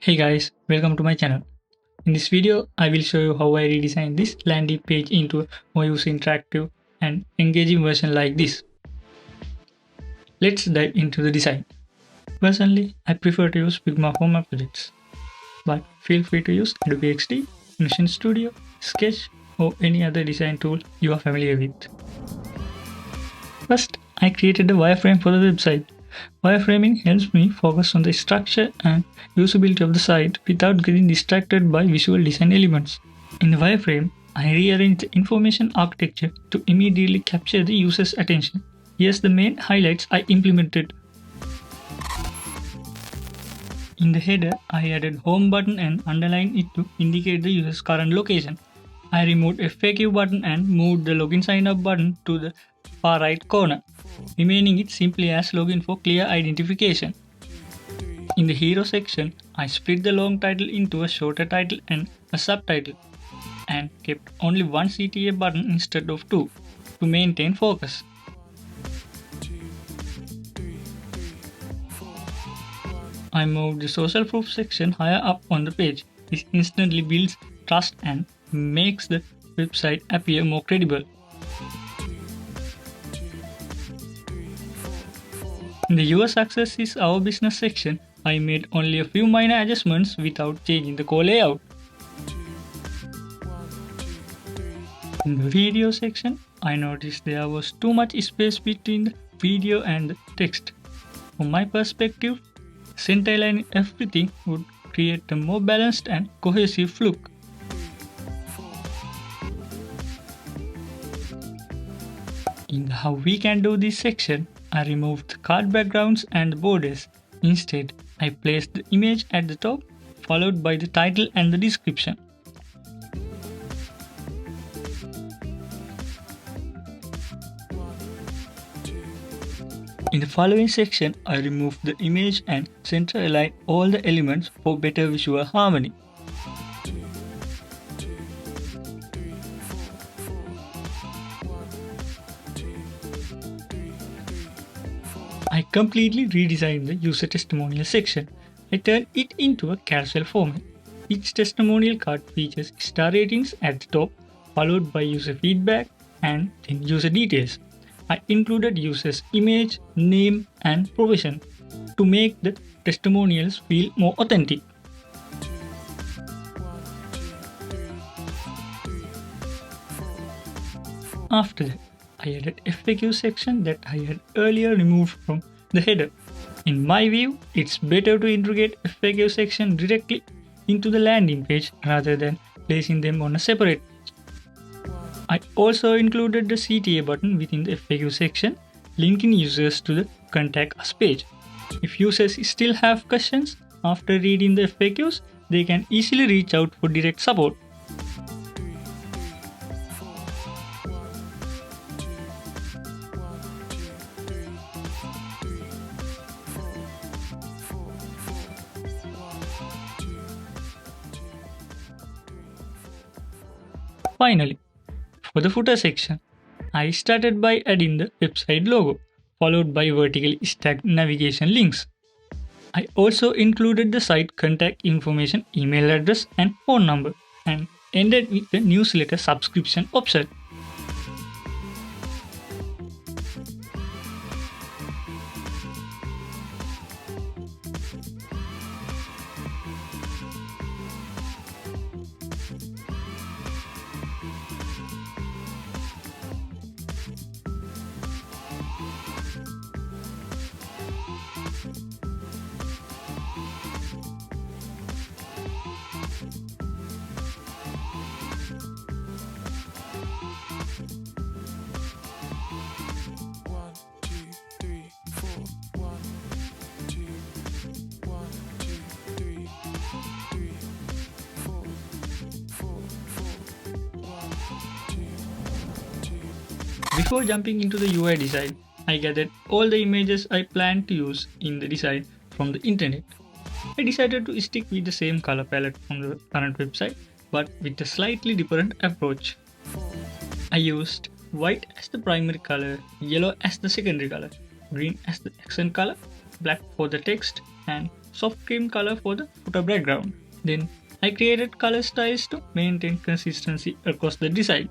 Hey guys, welcome to my channel. In this video, I will show you how I redesigned this landing page into a more user interactive and engaging version like this. Let's dive into the design. Personally, I prefer to use Figma for my projects, but feel free to use Adobe XD, Motion Studio, Sketch, or any other design tool you are familiar with. First, I created a wireframe for the website. Wireframing helps me focus on the structure and usability of the site without getting distracted by visual design elements. In the wireframe, I rearrange the information architecture to immediately capture the user's attention. Here's the main highlights I implemented. In the header, I added home button and underlined it to indicate the user's current location. I removed FAQ button and moved the login sign up button to the far right corner, remaining it simply as login for clear identification. In the hero section, I split the long title into a shorter title and a subtitle, and kept only one CTA button instead of two to maintain focus. I moved the social proof section higher up on the page. This instantly builds trust and makes the website appear more credible. In the Your Success is Our Business section, I made only a few minor adjustments without changing the core layout. In the video section, I noticed there was too much space between the video and the text. From my perspective, center-aligning everything would create a more balanced and cohesive look. In the How We Can Do This section, I removed the card backgrounds and the borders. Instead, I placed the image at the top, followed by the title and the description. In the following section, I removed the image and center aligned all the elements for better visual harmony. I completely redesigned the user testimonial section. I turned it into a carousel format. Each testimonial card features star ratings at the top, followed by user feedback and then user details. I included users' image, name, and profession to make the testimonials feel more authentic. After that, I added FAQ section that I had earlier removed from the header. In my view, it's better to integrate FAQ section directly into the landing page rather than placing them on a separate page. I also included the CTA button within the FAQ section, linking users to the Contact Us page. If users still have questions after reading the FAQs, they can easily reach out for direct support. Finally, for the footer section, I started by adding the website logo, followed by vertically stacked navigation links. I also included the site contact information, email address, and phone number, and ended with the newsletter subscription option. Before jumping into the UI design, I gathered all the images I planned to use in the design from the internet. I decided to stick with the same color palette from the current website, but with a slightly different approach. I used white as the primary color, yellow as the secondary color, green as the accent color, black for the text, and soft cream color for the footer background. Then I created color styles to maintain consistency across the design.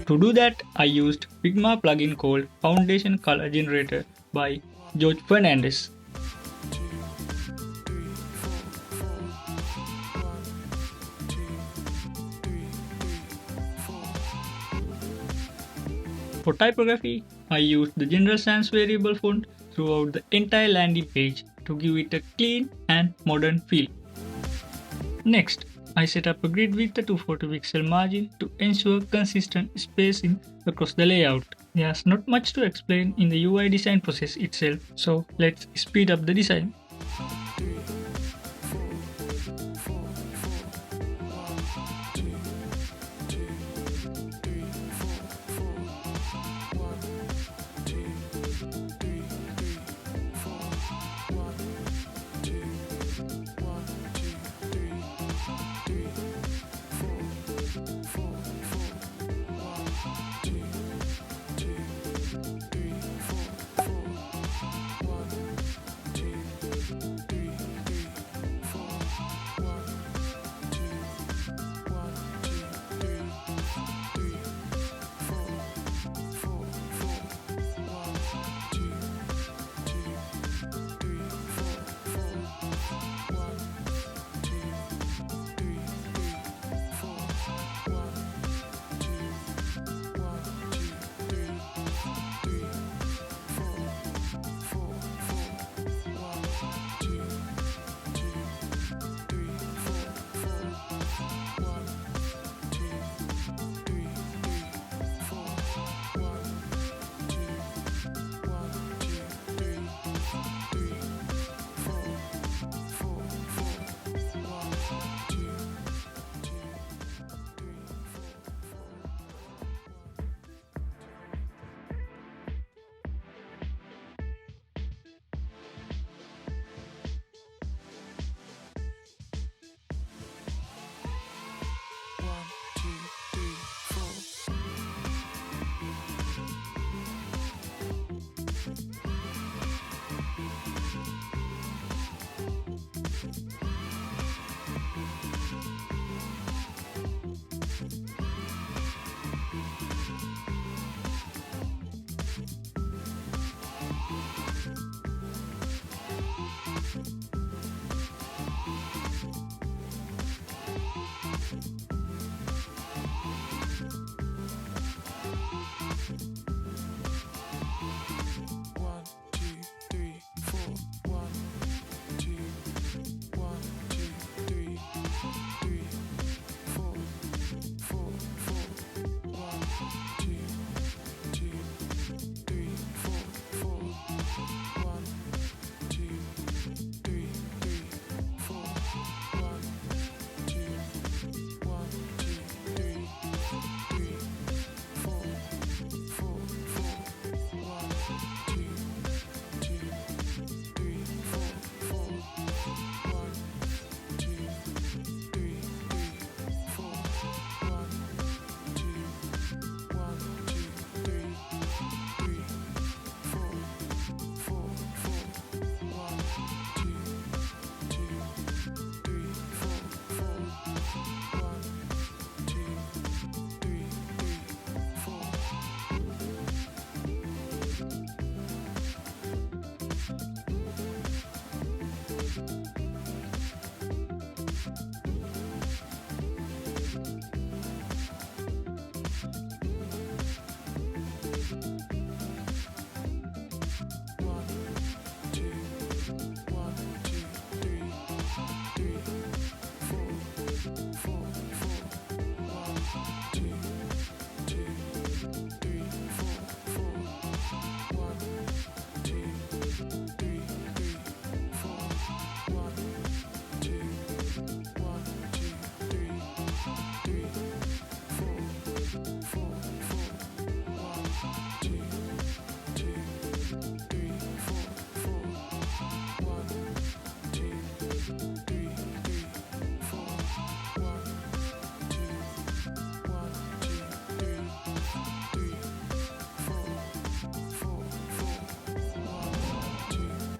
To do that, I used Figma plugin called Foundation Color Generator by George Fernandez. For typography, I used the general sans variable font throughout the entire landing page to give it a clean and modern feel. Next, I set up a grid with a 240 pixel margin to ensure consistent spacing across the layout. There's not much to explain in the UI design process itself, so let's speed up the design.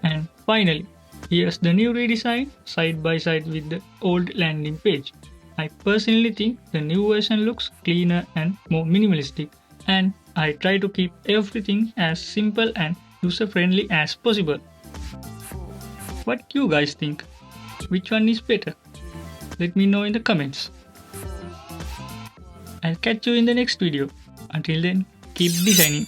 And finally, Here's the new redesign side by side with the old landing page. I personally think the new version looks cleaner and more minimalistic, and I try to keep everything as simple and user friendly as possible. What you guys think? Which one is better? Let me know in the comments. I'll catch you in the next video. Until then, keep designing.